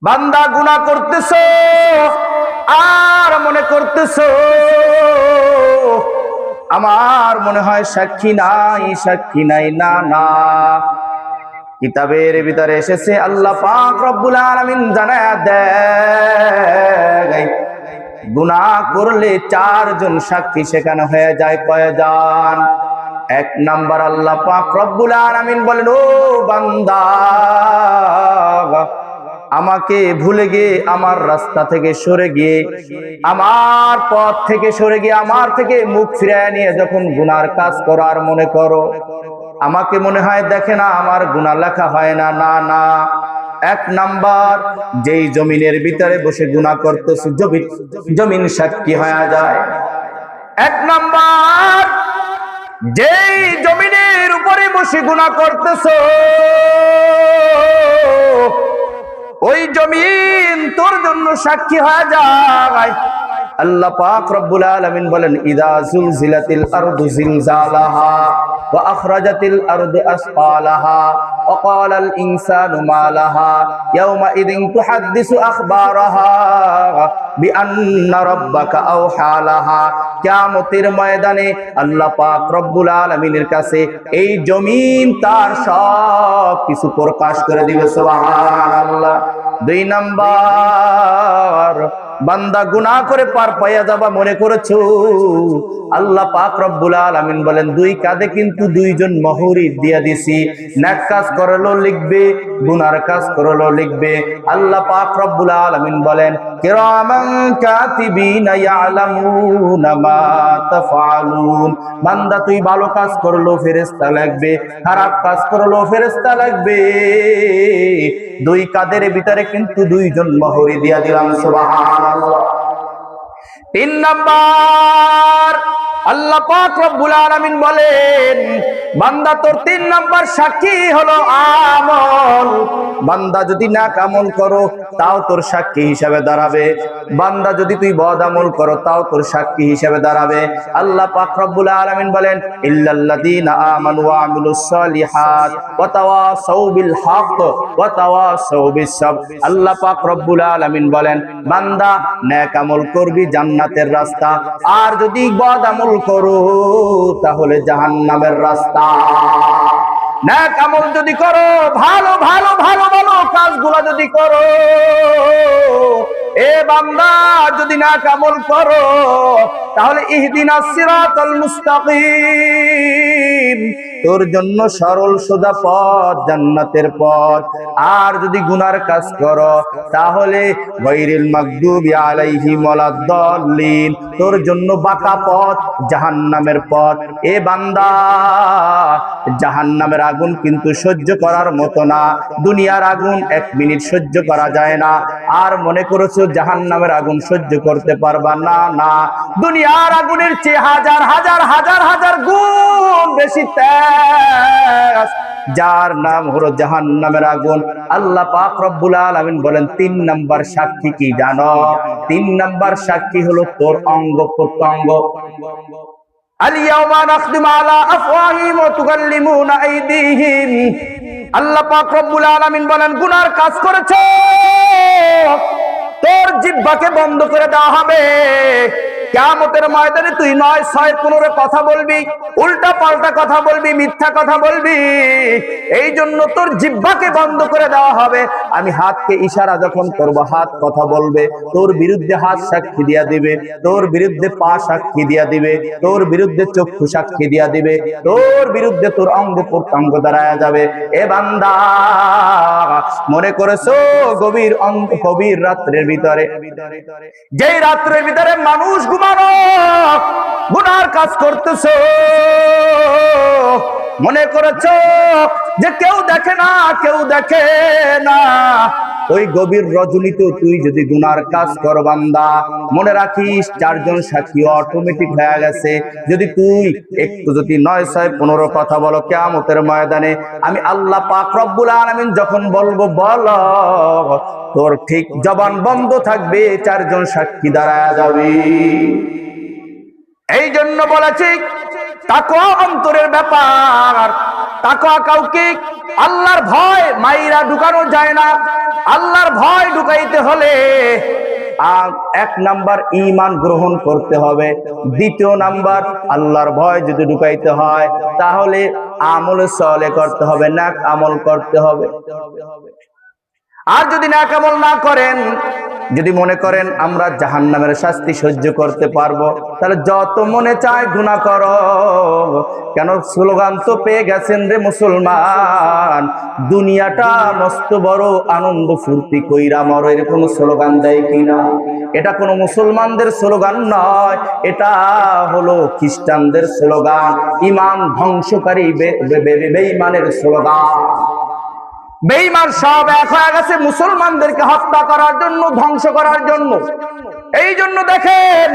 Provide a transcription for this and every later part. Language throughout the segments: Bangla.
বান্দা গুনাহ করতেছো আর মনে করতেছো আমার মনে হয় সাক্ষী নাই। না না, কিতাবের ভিতরে এসেছে আল্লাহ পাক রব্বুল আলামিন জানায়া দেয় গুনাহ করলে চারজন সাক্ষী সেখানে হয়ে যায়। কয়জন? এক নাম্বার আল্লাহ পাক রব্বুল আলামিন বলেন, ও বান্দা আমাকে ভুলে গিয়ে আমার রাস্তা থেকে সরে গিয়ে আমার পথ থেকে সরে গিয়ে আমার থেকে মুখ ফিরিয়ে নিয়ে যখন গুনার কাজ করার মনে করো, আমাকে মনে হয় দেখে না আমার গুনাহ লেখা হয় না। না না, এক নাম্বার যেই জমিনের ভিতরে বসে গুনাহ করতেছ জমিন সাক্ষী হয়ে যায়। এক নাম্বার যেই জমিনের উপরে বসে গুনাহ করতেছ ওই জমিন তোর জন্য সাক্ষী হয়ে যায়। আল্লাহ পাক রব্বুল আলামিন বলেন, ইযা যুলজিলাতিল আরদু জিলজালাহা ওয়া আখরাজাতিল আরদু আসকালাহা ওয়া ক্বালাল ইনসানু মা লাহা ইয়াওমা ইযিন তুহাদ্দিসু আখবারাহা বিআন্না রাব্বাকা আওহা লাহা। কিয়ামতের ময়দানে আল্লাহ পাক রব্বুল আলামিনের কাছে এই জমিন তার সব কিছু প্রকাশ করে দিবে। সুবহানাল্লাহ। দুই নাম্বার, বান্দা গুনাহ করে পার পাইয়া যাবা মনে করেছো, আল্লাহ পাক রব্বুল আলামিন বলেন দুই কাঁধে কিন্তু দুইজন মুহুরি দিয়া দিছি, নেক কাজ করলো লিখবে, গুনার কাজ করলো লিখবে। আল্লাহ পাক রব্বুল আলামিন বলেন কিরামান কাতিবিনা ইয়ালামুনা মা তাফআলুন। বান্দা তুই ভালো কাজ করলো ফেরেশতা লিখবে, খারাপ কাজ করলো ফেরেশতা লিখবে। দুই কাঁধের ভিতরে কিন্তু দুইজন মুহুরি দিয়া দিলাম। সুবহানাল্লাহ। তিন নাম্বার আল্লাহ পাক রব্বুল আলামিন বলেন বান্দা তোর তিন নাম্বার সাক্ষী হলো আমল। বান্দা যদি নেক আমল করো তাও তোর সাক্ষী হিসাবে দাঁড়াবে, বান্দা যদি তুই বদ আমল করো তাও তোর সাক্ষী হিসাবে দাঁড়াবে। আল্লাহ পাক রব্বুল আলামিন বলেন ইল্লাল্লাযীনা আমানু ওয়া আমিলুস সালিহাত ওয়া তাওয়াসাউ বিল হক ওয়া তাওয়াসাউ বিস সাবর। আল্লাহ পাক রব্বুল আলামিন বলেন বান্দা নেক আমল করবি জান্নাতের রাস্তা, আর যদি বদ আমল করো তাহলে জাহান্নামের রাস্তা। নেক আমল যদি করো, ভালো ভালো ভালো ভালো কাজগুলো যদি করো, এ বান্দা যদি নেক আমল করো তাহলে ইহদিনাস সিরাতাল মুস্তাকিম, তোর জন্য সরল সোজা পথ জান্নাতের পথ। আর যদি গুনার কাজ করো তাহলে গায়রিল মাগদুবি আলাইহিম ওয়ালাদ-দাল্লিন, তোর জন্য বাঁকা পথ জাহান্নামের পথ। এ বান্দা জাহান্নামের আগুন কিন্তু সহ্য করার মতো না, দুনিয়ার আগুন 1 মিনিট সহ্য করা যায় না। আর মনে করেছো জাহান্নামের আগুন সহ্য করতে পারবা না, না, দুনিয়ার আগুনের চেয়ে হাজার হাজার হাজার হাজার গুণ বেশি তেজ, যার নাম হলো জাহান্নামের আগুন। আল্লাহ পাক রব্বুল আলামিন বলেন 3 নাম্বার সাক্ষী কি জানো? 3 নাম্বার সাক্ষী হলো তোর অঙ্গ প্রত্যঙ্গ। আল-ইয়াওমা নাখতিমু আলা আফওয়াহিহিম ওয়া তুকাল্লিমুনা আইদিহিম। আল্লাহ পাক রব্বুল আলামিন বলেন গুনার কাজ করেছো, তোর জিহ্বাকে বন্ধ করে দেওয়া হবে। কিয়ামতের ময়দানে তুই 9, 6, 15 কথা বলবি, উল্টা পাল্টা কথা বলবি, মিথ্যা কথা বলবি, এই জন্য তোর জিহ্বাকে বন্ধ করে দেওয়া হবে। আমি হাতকে ইশারা যখন করব হাত কথা বলবে, তোর বিরুদ্ধে হাত সাক্ষী দিয়া দিবে, তোর বিরুদ্ধে পা সাক্ষী দিয়া দিবে, তোর বিরুদ্ধে চক্ষু সাক্ষী দিয়া দিবে, তোর বিরুদ্ধে তোর অঙ্গ প্রত্যঙ্গ দাঁড়ায়া যাবে। এ বান্দা মনে করেছো গভীর রাত্রের ভিতরে, যেই রাত্রের ভিতরে মানুষ ঘুমানো, গুনার কাজ করতেছো, মনে করেছো যে কেউ দেখে না, কেউ দেখে না, ওই গভীর রজনীতে তুই যদি গুনার কাজ কর বান্দা, মনে রাখিস 4 জন সাক্ষী অটোমেটিক হয়ে গেছে। যদি তুই একটু যদি 9, 6, 15 কথা বলো, কিয়ামতের ময়দানে আমি আল্লাহ পাক রব্বুল আলামিন যখন বলবো বলো, তোর ঠিক জবান বন্ধ থাকবে, 4 জন সাক্ষী দাঁড়ায় যাবে। এই জন্য বলেছি তাকওয়া অন্তরের ব্যাপার। তাকওয়া কাউকে আল্লাহর ভয় মাইরা ঢুকানো যায় না। আল্লাহর ভয় ঢুকাইতে হলে এক নাম্বার ঈমান গ্রহণ করতে হবে, দ্বিতীয় নাম্বার আল্লাহর ভয় যদি ঢুকাইতে হয় তাহলে আমল সালেহ করতে হবে, নেক আমল করতে হবে। আর যদি নেক আমল না করেন, যদি মনে করেন আমরা জাহান্নামের শাস্তি সহ্য করতে পারবো, তাহলে যত মনে চায় গুনাহ করো। কেন স্লোগান তো পেয়ে গেছেন রে মুসলমান, দুনিয়াটা মস্ত বড়, আনন্দ ফুর্তি কইরা মরো, এরকম স্লোগান দেয় কিনা? এটা কোনো মুসলমানদের স্লোগান নয়, এটা হলো খ্রিস্টানদের স্লোগান, ঈমান ধ্বংসকারী বেঈমানের স্লোগান। বেঈমান সব এক হয়ে গেছে মুসলমানদেরকে হত্যা করার জন্য, ধ্বংস করার জন্য। এই জন্য দেখেন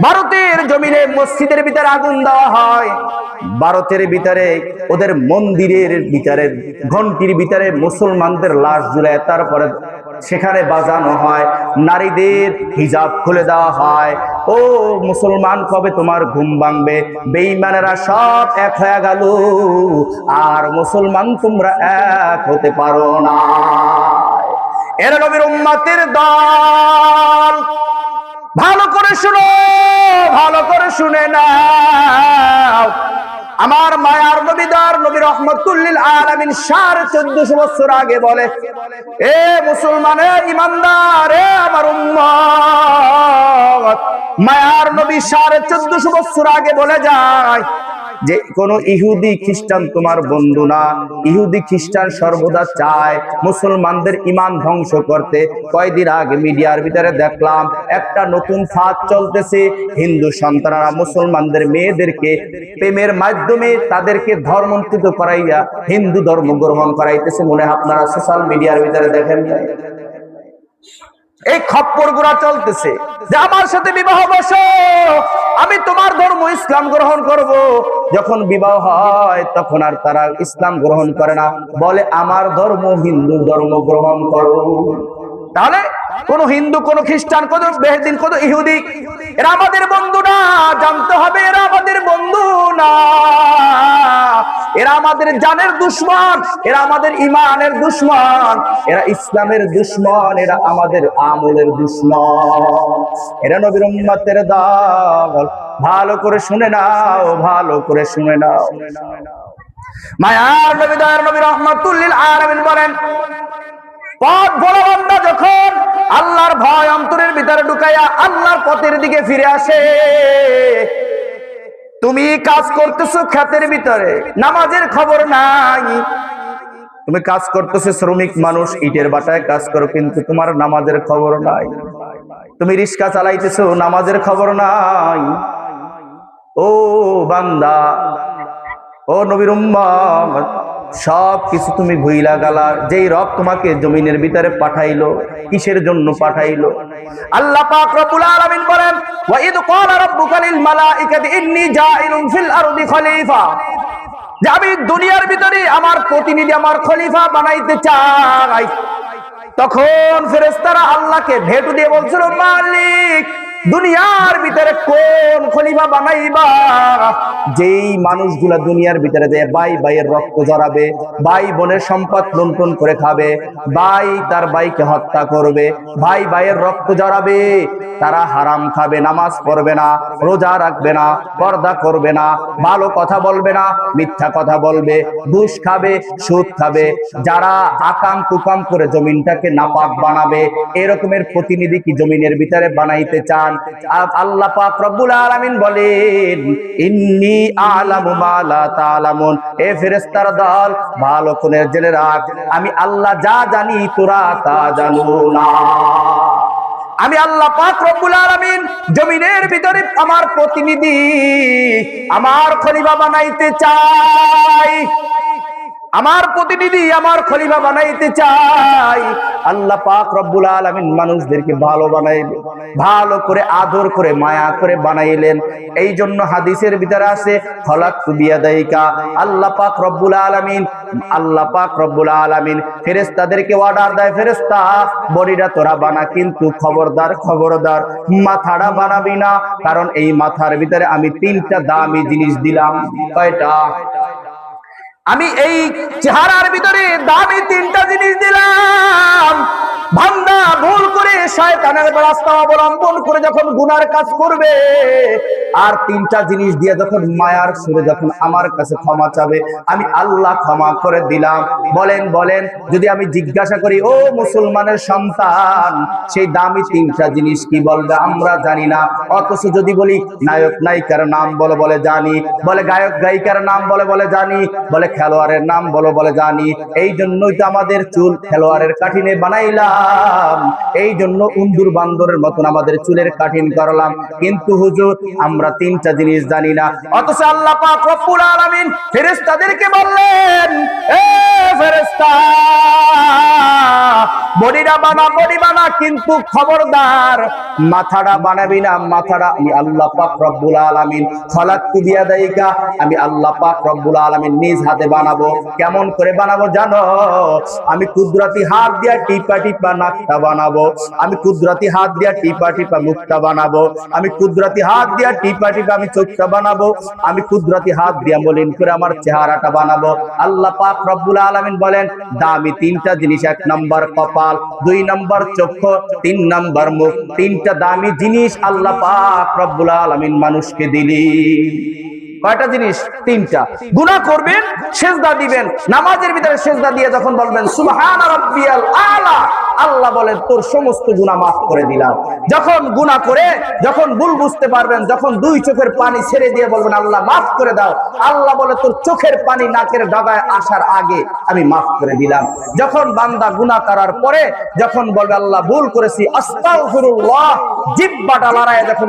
ভারতের জমিনে মসজিদের ভিতরে আগুন দেওয়া হয়, ভারতের ভিতরে ওদের মন্দিরের ভিতরে ঘন্টির ভিতরে মুসলমানদের লাশ ঝুলায়, তারপরে সেখানে বাজানো হয়, নারীদের হিজাব খুলে দেওয়া হয়। ও মুসলমান, কবে তোমার ঘুম ভাঙবে? বেঈমানেরা সব এক হয়ে গেল, আর মুসলমান তোমরা এক হতে পারো না। এরা নবীর উম্মতের দল। ভালো করে শুনো, ভালো করে শুনে নাও। আমার মায়ার নবীদার নবী রহমাতুল লিল আলামিন 1450 বছর আগে বলে, এ মুসলমান, এ ইমানদার, এ আমার উম্মত, মায়ার নবী 1450 বছর আগে বলে যায় যে কোন ইহুদি খ্রিস্টান তোমার বন্ধু না। ইহুদি খ্রিস্টান সর্বদা চায় মুসলমানদের ঈমান ধ্বংস করতে। কয়দিন আগে মিডিয়ার ভিতরে দেখলাম একটা নতুন ফাঁদ চলতেছে, হিন্দু সন্তানরা মুসলমানদের মেয়েদেরকে প্রেমের মাধ্যমে তাদেরকে ধর্মান্তরিত করাইয়া হিন্দু ধর্ম গ্রহণ করাইতেছে। মনে হয় আপনারা সোশ্যাল মিডিয়ার ভিতরে দেখেন, এই খপ্পর গুড়া চলতেছে যে আমার সাথে বিবাহ বসো, আমি তোমার ধর্ম ইসলাম গ্রহণ করব। যখন বিবাহ হয় তখন আর তারা ইসলাম গ্রহণ করে না, বলে আমার ধর্ম হিন্দু ধর্ম গ্রহণ করো। তাহলে কোন হিন্দু, কোন খ্রিস্টান, কোন বেহেদিন, কোন ইহুদি, এরা আমাদের বন্ধু না। জানতে হবে এরা আমাদের বন্ধু না, এরা আমাদের জানের দুশমন, এরা আমাদের ঈমানের দুশমন, এরা ইসলামের দুশমন, এরা আমাদের আমলের দুশমন। এরা নবীর উম্মতের দল। ভালো করে শুনে নাও, ভালো করে শুনে নাও। মায়ার নবীদার নবী রহমাতুল লিল আলামিন বলেন, পথ ভোলা বান্দা যখন আল্লাহর ভয় অন্তরের ভিতরে ঢুকাইয়া আল্লাহর পথের দিকে ফিরে আসে, তুমি কাজ করতেছো ক্ষেতের ভিতরে, নামাজের খবর নাই। তুমি কাজ করতেছো, শ্রমিক মানুষ, ইটের বাটায় কাজ করো, কিন্তু তোমার নামাজের খবর নাই। তুমি রিক্সা চালাইতেছো, নামাজের খবর নাই। ও বান্দা, ও নবীর উম্মত, সব কিছু তুমি ভুইলা গেলা। যেই রব তোমাকে জমিনের ভিতরে পাঠাইলো, কিসের জন্য পাঠাইলো? আল্লাহ পাক রব্বুল আলামিন বলেন, ওয়া ইদ ক্বালা রাব্বুকা লিল মালাইকাতি ইন্নী জাইলুন ফিল আরদি খলিফা, যে আমি দুনিয়ার ভিতরে আমার প্রতিনিধি, আমার খলিফা বানাইতে চাই। তখন ফেরেশতারা আল্লাহকে ভেটু দিয়ে বলছিল, মালিক, দুনিয়ার ভিতরে কোন খলিফা বানাইবা? যেই মানুষগুলা দুনিয়ার ভিতরে যায় ভাই ভাইয়ের রক্ত ঝরাবে, ভাই বোনের সম্পদ লুণ্ঠন করে খাবে, ভাই তার ভাইকে হত্যা করবে, ভাই ভাইয়ের রক্ত ঝরাবে, তারা হারাম খাবে, নামাজ পড়বে না, রোজা রাখবে না, পর্দা করবে না, ভালো কথা বলবে না, মিথ্যা কথা বলবে, ঘুষ খাবে, সুদ খাবে, যারা আকাম কুকাম করে জমিনটাকে নাপাক বানাবে, এরকমের প্রতিনিধি কি জমিনের ভিতরে বানাইতে চান? আল্লাহ পাক রব্বুল আলামিন বলেন, ইন্নী আ'লামু মা লা তা'লামুন। এ ফেরেশতার দল, ভালো করে জেনে রাখ, আমি আল্লাহ যা জানি তোরা তা জানো না। আমি আল্লাহ পাক রব্বুল আলামিন জমিনের ভিতরে আমার প্রতিনিধি, আমার খলিফা বানাইতে চাই। আমার প্রতিনিধি, আমার খলিফা বানাইতে চাই। আল্লাহ পাক রব্বুল আলামিন মানুষদেরকে ভালো বানাইলেন, ভালো করে আদর করে মায়া করে বানাইলেন। এই জন্য হাদিসের ভিতরে আছে খলাকতু বিয়াদাইকা। আল্লাহ পাক রব্বুল আলামিন ফেরেশতাদেরকে অর্ডার দেয়, ফেরেশতা বডিটা তোরা বানা, কিন্তু খবরদার খবরদার মাথাটা বানাবি না, কারণ এই মাথার ভিতরে আমি 3টা দামি জিনিস দিলাম। কয়টা? আমি এই চেহারার ভিতরে দামি 3টা জিনিস দিলাম। বান্দা ভুল করে শয়তানের রাস্তা অবলম্বন করে যখন গুনার কাজ করবে, আর 3টা জিনিস দিয়ে যখন মায়ার সুরে যখন আমার কাছে ক্ষমা চাবে, আমি আল্লাহ ক্ষমা করে দিলাম। বলেন বলেন, যদি আমি জিজ্ঞাসা করি ও মুসলমানের সন্তান, সেই দামি 3টা জিনিস কি বলবে? আমরা জানি না। অথচ যদি বলি নায়ক নায়িকার নাম বলো, বলে জানি। বলে গায়ক গায়িকার নাম বলে জানি। বলে খেলোয়াড়ের নাম বলে জানি। এই জন্যই তো আমাদের চুল খেলোয়াড়ের কাঠিনে বানাইলাম, এই জন্য উন্দুর বান্দরের মতন আমাদের চুলের কাঠিন করলাম। কিন্তু হুজুর, আমরা 3টা জিনিস জানি না। অথচ আল্লাহ পাক রব্বুল আলামিন ফেরেশতাদেরকে বললেন, এ ফেরেশতা, বডিটা বানা, বডি বানা, কিন্তু খবরদার মাথাটা বানাবি না। মাথাটা আমি আল্লাহ পাক রব্বুল আলামিন খলাকতু বিয়াদাইকা, আমি আল্লাহ পাক রব্বুল আলামিন নিজ হাতে বানাবো। কেমন করে বানাবো জানো? আমি কুদরতি হাত দিয়া টিপা টিপা নাকটা বানাবো, আমি কুদরতি হাত দিয়া টিপা টিপা মুখটা বানাবো, আমি কুদরতি হাত দিয়া টিপা টিপা আমি চোখটা বানাবো, আমি কুদরতি হাত দিয়া মলিন করে আমার চেহারাটা বানাবো। আল্লাহ পাক রব্বুল আলামিন বলেন, দামি 3টা জিনিস, 1 নম্বর কপাল, 2 নম্বর চক্ষু, 3 নম্বর মুখ। 3টা দামি জিনিস আল্লাহ পাক রব্বুল আলামিন মানুষকে দিলেন। কয়টা জিনিস? 3টা। গুনাহ করবেন, সিজদা দিবেন, নামাজের ভিতরে সিজদা দিয়ে যখন বলবেন সুবহান রাব্বিয়াল আলা, আল্লাহ বলেন তোর সমস্ত গুনাহ মাফ করে দিলাম। যখন গুনাহ করে যখন ভুল বুঝতে পারবেন, যখন 2 চোখের পানি ছেড়ে দিয়ে বলবেন আল্লাহ মাফ করে দাও, আল্লাহ বলে তোর চোখের পানি নাকের ডগায় আসার আগে আমি মাফ করে দিলাম। যখন বান্দা গুনাহ করার পরে যখন বলবে আল্লাহ ভুল করেছি, আস্তাগফিরুল্লাহ, জিহ্বাটা লড়ায় যখন